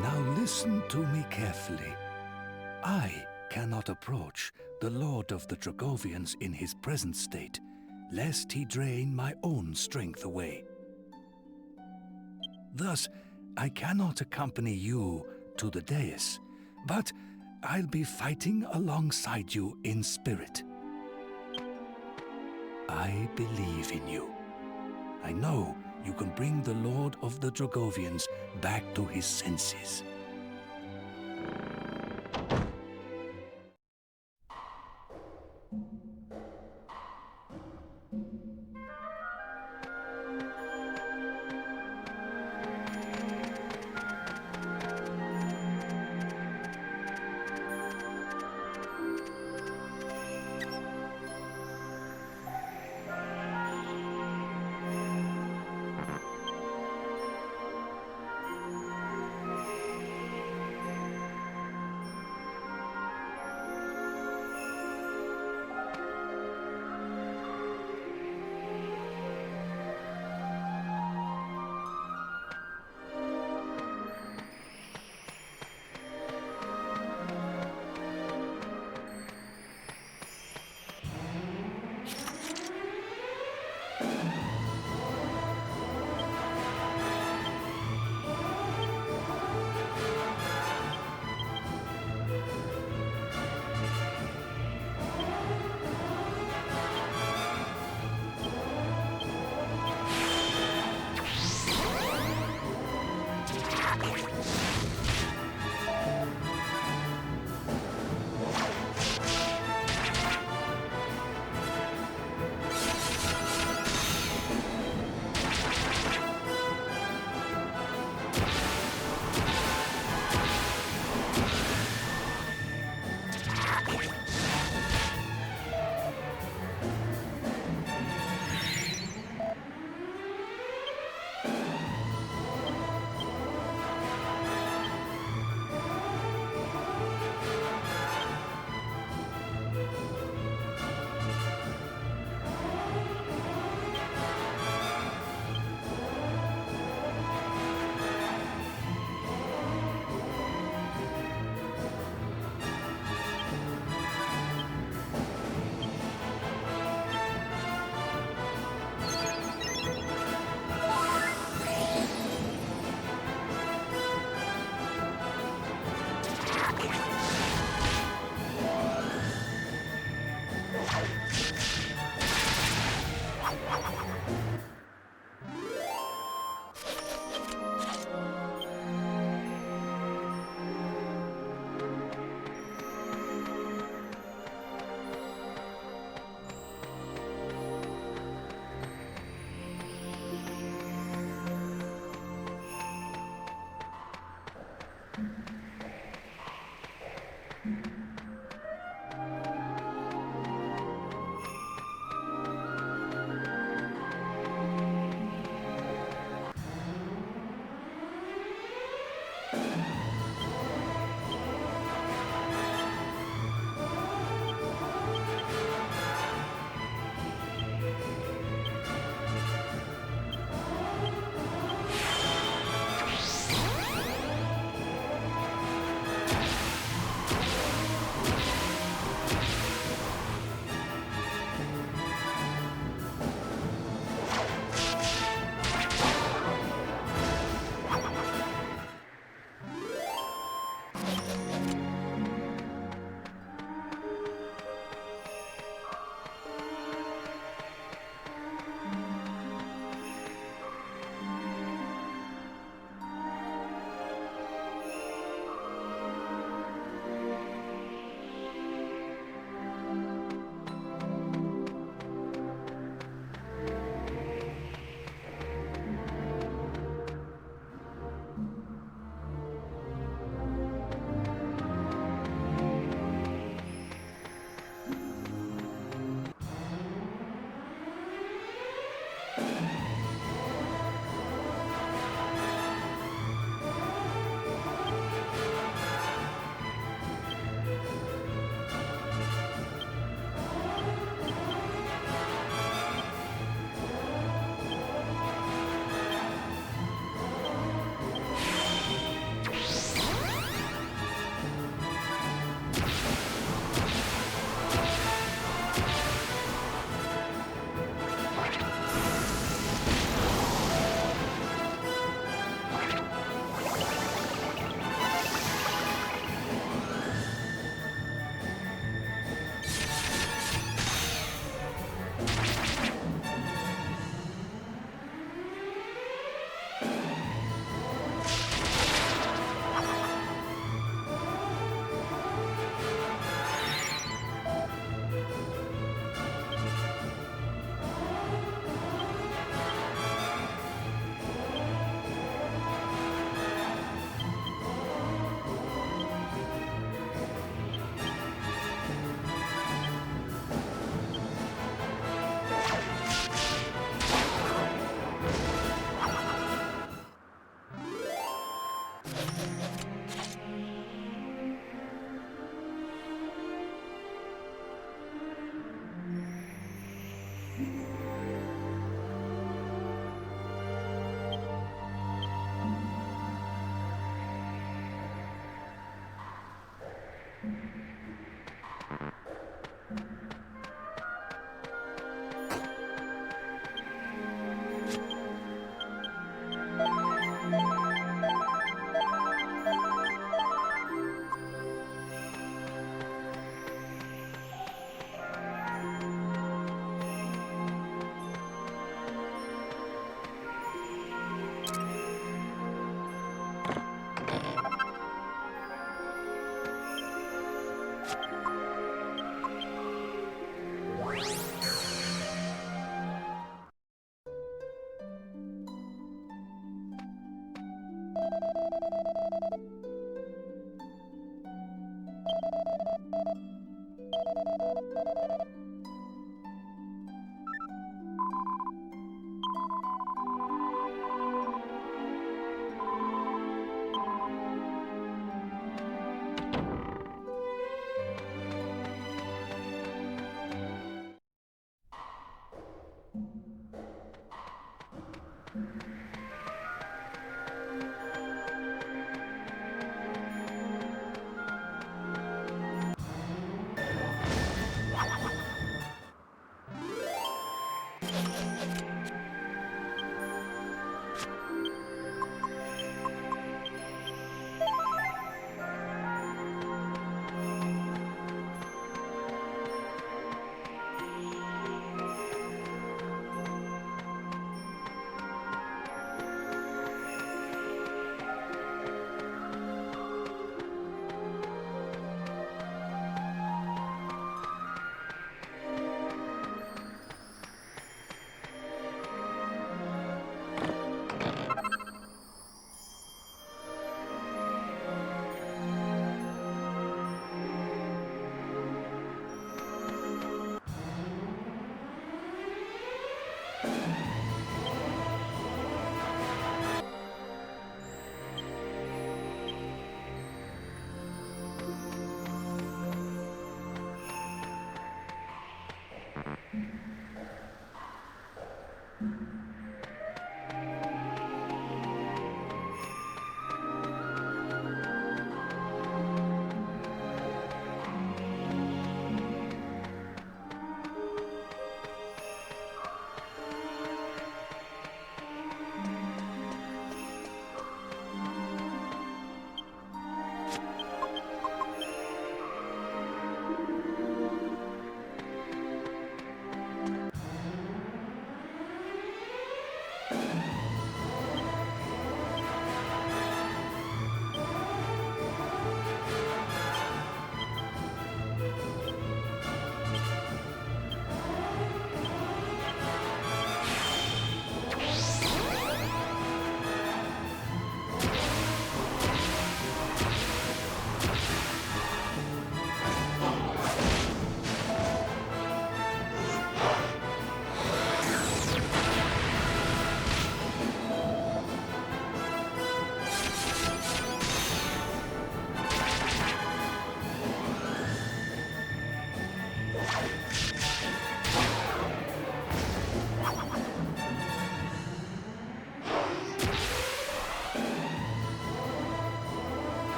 Now listen to me carefully. I cannot approach the Lord of the Dragovians in his present state, lest he drain my own strength away. Thus, I cannot accompany you to the dais, but I'll be fighting alongside you in spirit. I believe in you. I know you can bring the Lord of the Dragovians back to his senses.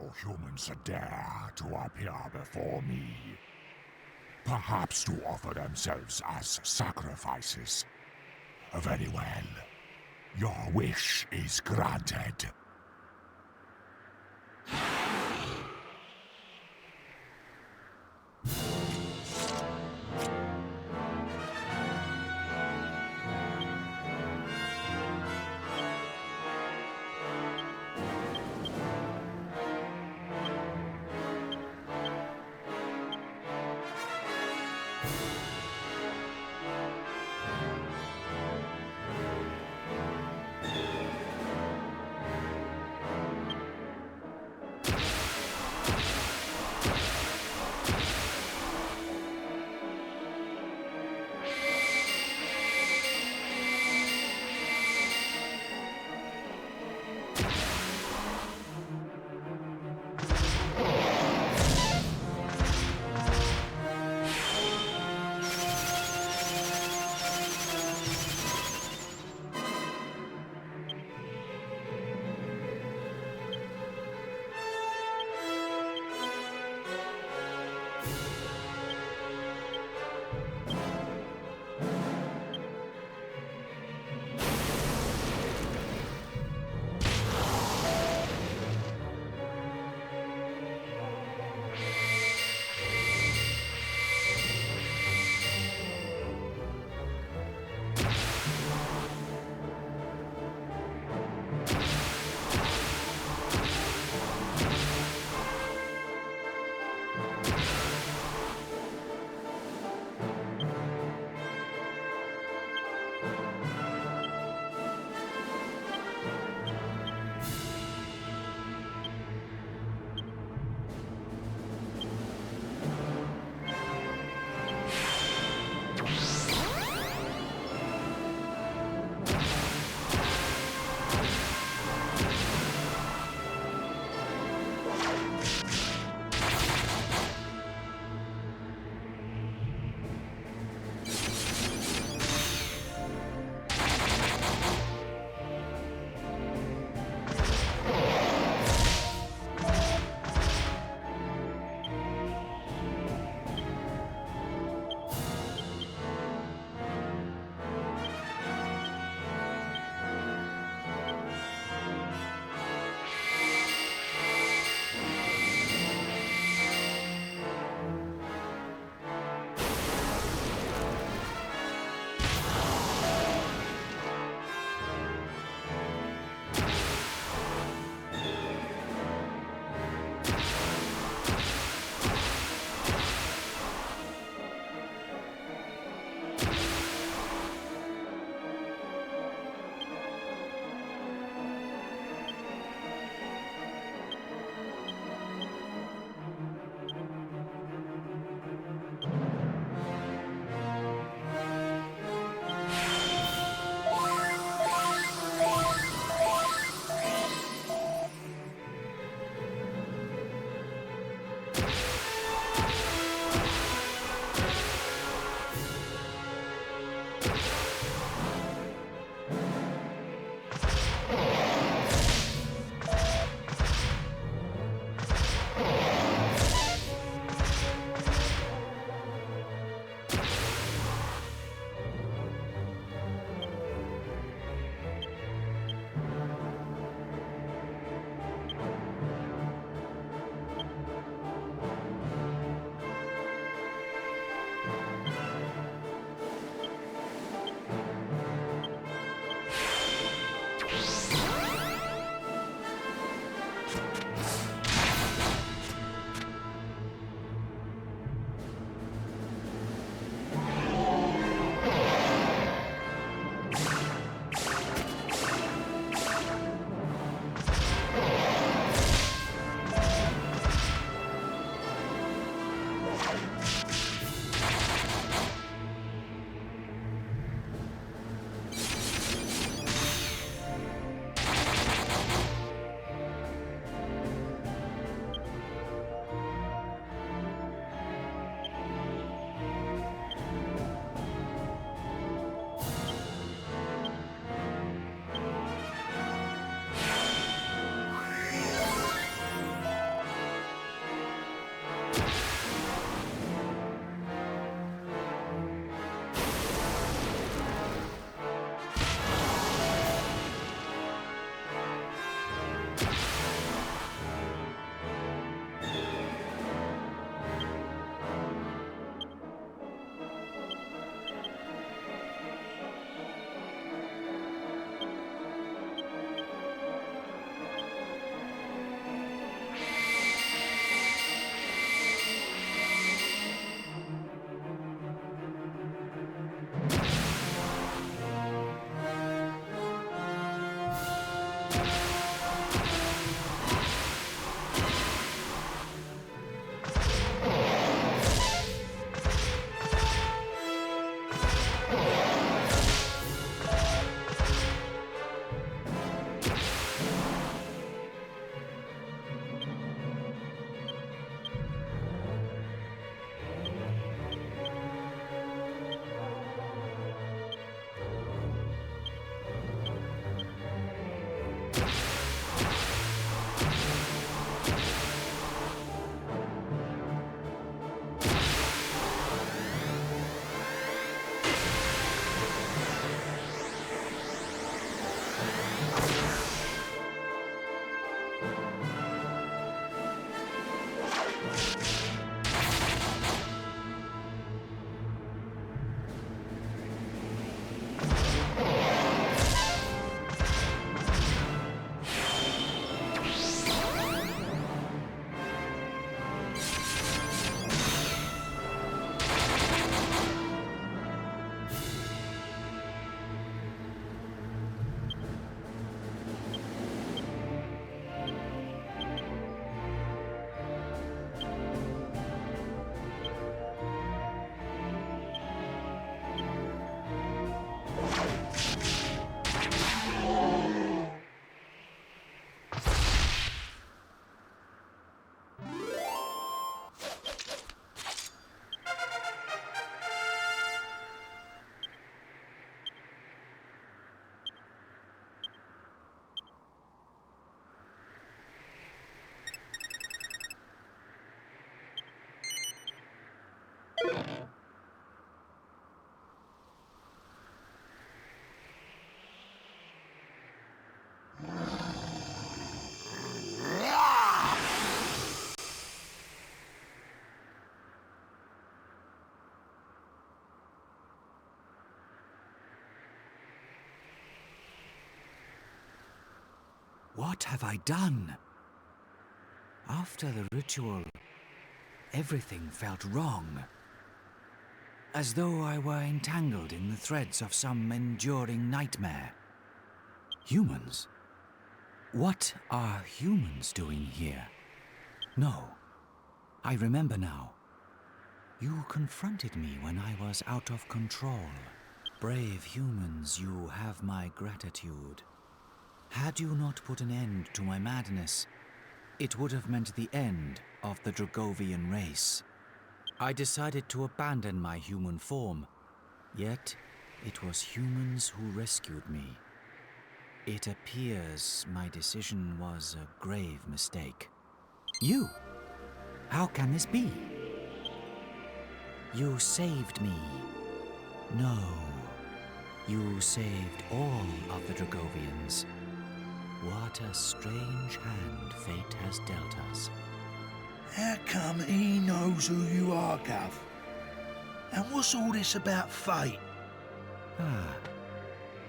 more humans dare to appear before me. Perhaps to offer themselves as sacrifices. Very well. Your wish is granted. What have I done? After the ritual, everything felt wrong. As though I were entangled in the threads of some enduring nightmare. Humans? What are humans doing here? No, I remember now. You confronted me when I was out of control. Brave humans, you have my gratitude. Had you not put an end to my madness, it would have meant the end of the Dragovian race. I decided to abandon my human form, yet it was humans who rescued me. It appears my decision was a grave mistake. You? How can this be? You saved me. No, you saved all of the Dragovians. What a strange hand fate has dealt us. How come he knows who you are, Gov? And what's all this about fate?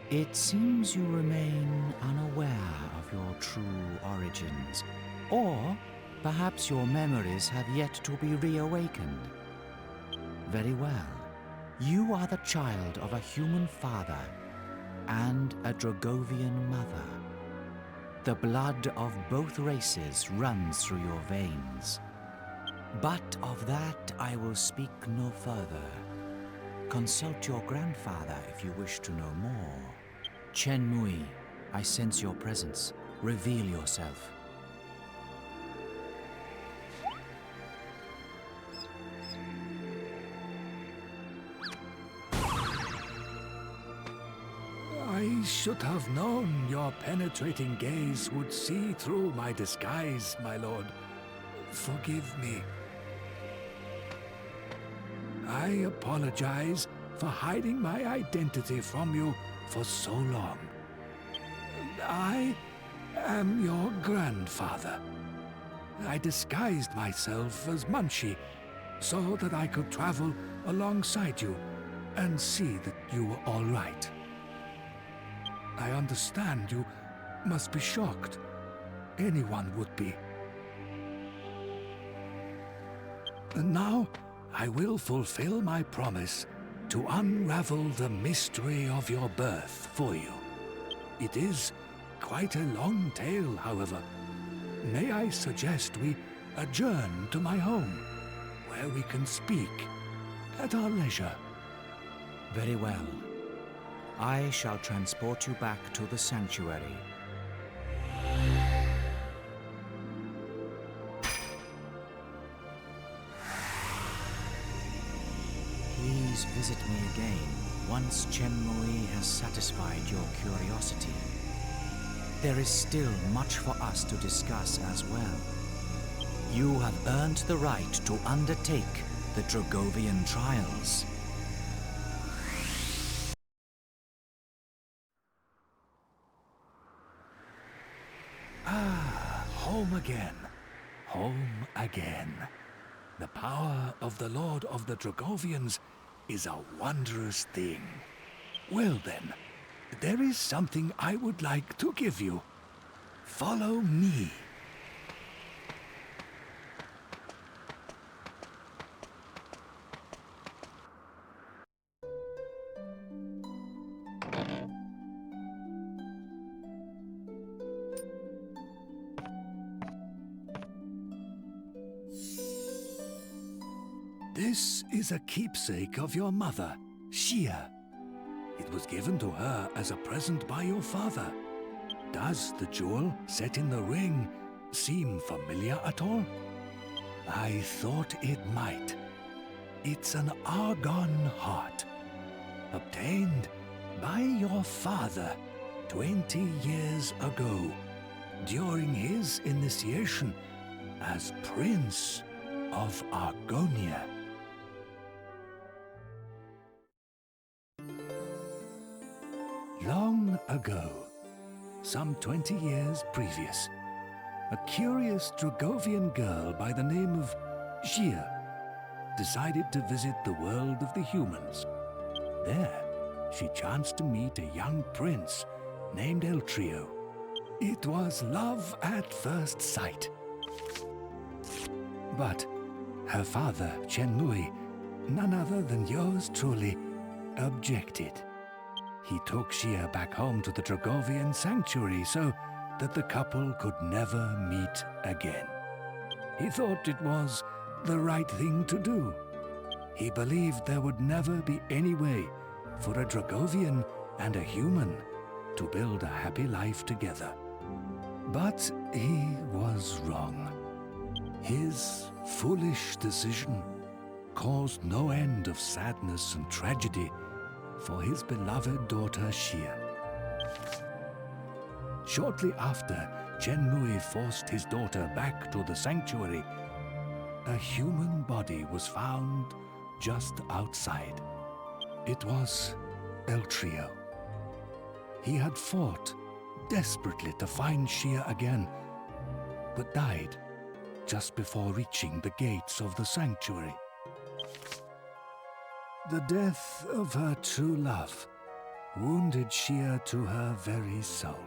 It seems you remain unaware of your true origins. Or perhaps your memories have yet to be reawakened. Very well. You are the child of a human father and a Dragovian mother. The blood of both races runs through your veins. But of that I will speak no further. Consult your grandfather if you wish to know more. Chen Mui, I sense your presence. Reveal yourself. I should have known your penetrating gaze would see through my disguise, my lord. Forgive me. I apologize for hiding my identity from you for so long. I am your grandfather. I disguised myself as Munchie so that I could travel alongside you and see that you were all right. I understand you must be shocked. Anyone would be. And now I will fulfill my promise to unravel the mystery of your birth for you. It is quite a long tale, however. May I suggest we adjourn to my home, where we can speak at our leisure? Very well. I shall transport you back to the sanctuary. Please visit me again once Chen Mui has satisfied your curiosity. There is still much for us to discuss as well. You have earned the right to undertake the Dragovian trials. Home again. Home again. The power of the Lord of the Dragovians is a wondrous thing. Well then, there is something I would like to give you. Follow me. This is a keepsake of your mother, Xia. It was given to her as a present by your father. Does the jewel set in the ring seem familiar at all? I thought it might. It's an argon heart, obtained by your father 20 years ago, during his initiation as Prince of Argonia. Long ago, some 20 years previous, a curious Dragovian girl by the name of Gia decided to visit the world of the humans. There, she chanced to meet a young prince named Eltrio. It was love at first sight. But her father, Chenmui, none other than yours truly, objected. He took Xia back home to the Dragovian sanctuary so that the couple could never meet again. He thought it was the right thing to do. He believed there would never be any way for a Dragovian and a human to build a happy life together. But he was wrong. His foolish decision caused no end of sadness and tragedy for his beloved daughter Xia. Shortly after Chenmui forced his daughter back to the sanctuary, a human body was found just outside. It was Eltrio. He had fought desperately to find Xia again, but died just before reaching the gates of the sanctuary. The death of her true love wounded Xia to her very soul.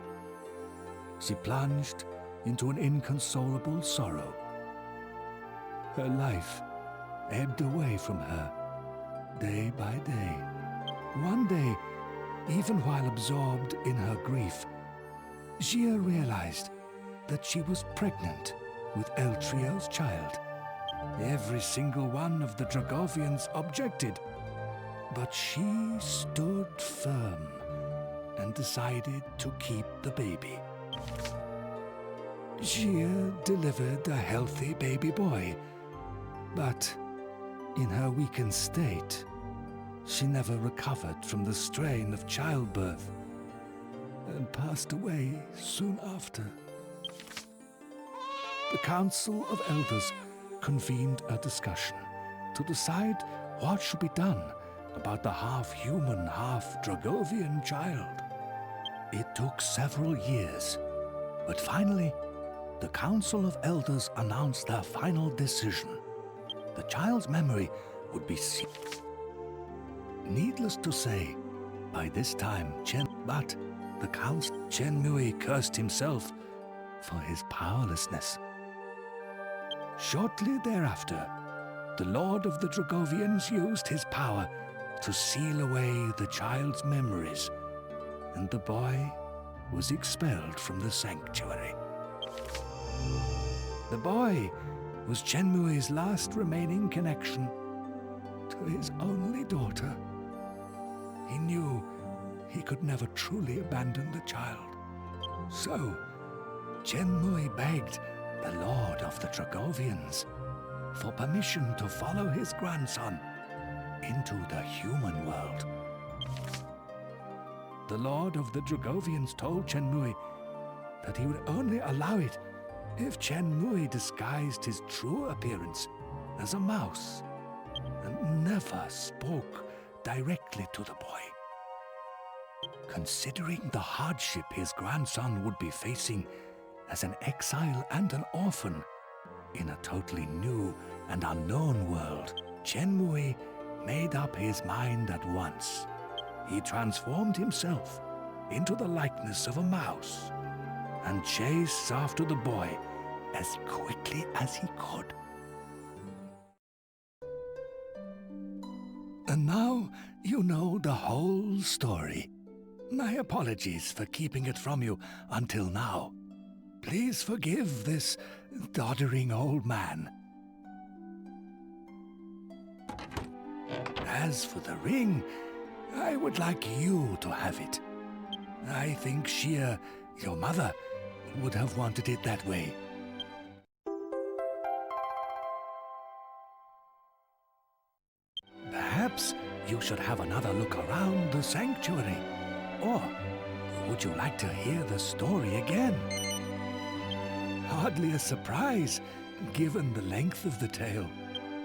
She plunged into an inconsolable sorrow. Her life ebbed away from her day by day. One day, even while absorbed in her grief, Xia realized that she was pregnant with Eltrio's child. Every single one of the Dragovians objected, but she stood firm and decided to keep the baby. Xia delivered a healthy baby boy, but in her weakened state, she never recovered from the strain of childbirth and passed away soon after. The Council of Elders convened a discussion to decide what should be done about the half-human, half-Dragovian child. It took several years, but finally, the Council of Elders announced their final decision. The child's memory would be sealed. Needless to say, by this time, the Council Chenmui cursed himself for his powerlessness. Shortly thereafter, the Lord of the Dragovians used his power to seal away the child's memories, and the boy was expelled from the sanctuary. The boy was Chenmui's last remaining connection to his only daughter. He knew he could never truly abandon the child. So, Chenmui begged the Lord of the Dragovians for permission to follow his grandson into the human world. The Lord of the Dragovians told Chenmui that he would only allow it if Chenmui disguised his true appearance as a mouse and never spoke directly to the boy. Considering the hardship his grandson would be facing as an exile and an orphan in a totally new and unknown world, Chenmui made up his mind at once. He transformed himself into the likeness of a mouse and chased after the boy as quickly as he could. And now you know the whole story. My apologies for keeping it from you until now. Please forgive this doddering old man. As for the ring, I would like you to have it. I think Xia, your mother, would have wanted it that way. Perhaps you should have another look around the sanctuary. Or would you like to hear the story again? Hardly a surprise, given the length of the tale.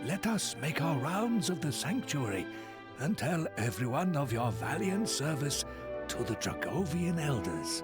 Let us make our rounds of the sanctuary and tell everyone of your valiant service to the Dragovian elders.